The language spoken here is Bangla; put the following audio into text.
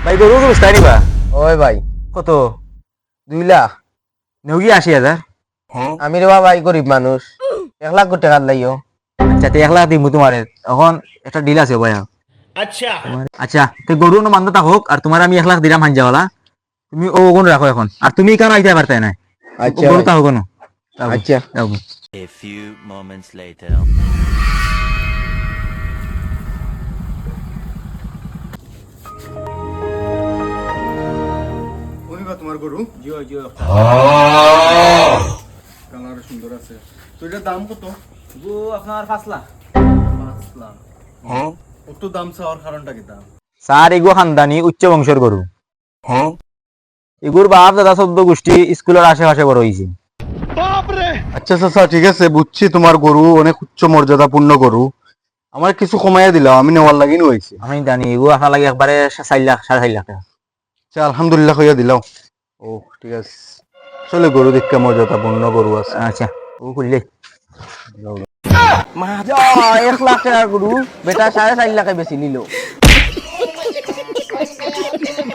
ভাই গরু বুঝতে নিবা ওই ভাই কত 2 লাখ। নেউগি 80,000। আমি রে ভাই গরিব মানুষ, 1 লাখ টাকা লাইও। আচ্ছা তে 1 লাখ দিব তোমার এখন একটা ডিল আছে ভাই। আচ্ছা আচ্ছা তো গরু ন মান্দা হোক আর তোমার আমি 1 লাখ দিলাম হাঞ্জাওয়ালা, তুমি ও গুণ রাখো এখন আর তুমি কেন আইতে পারতে না আচ্ছা গরু ভাই, তা হোক না আচ্ছা। A few moments later. অনিবা তোমার গরু জিও জিও কালার সুন্দর আছে। তো এটার দাম কত? গো আপনার 5 লাখ। 5 লাখ। কত দাম চাওয়ার কারণটা কি দাম? স্যার এগো খানদানি উচ্চ বংশের গরু। এগুর বাপ দাদা 14 গোষ্ঠী স্কুলের আশেপাশে বড় হইছে। আচ্ছা চাচা ঠিক আছে, বুঝছি তোমার গরু অনেক উচ্চ মর্যাদাপূর্ণ গরু। আমার কিছু কমাইয়া দিলাম, আমি নেওয়ার লাগি হয়েছে। আমি জানি এগো আপনার লাগে একবারে 4 লাখ 4.5 লাখ টাকা। আচ্ছা আলহামদুলিল্লাহ হইয়া দিলাম। ও ঠিক আছে, আসলে গরু দেখতে মর্যাদাপূর্ণ গরু আছে। আচ্ছা ও খুললে মা 1 লাখ টাকার গরু বেটা 4.5 লাখে বেশি নিল।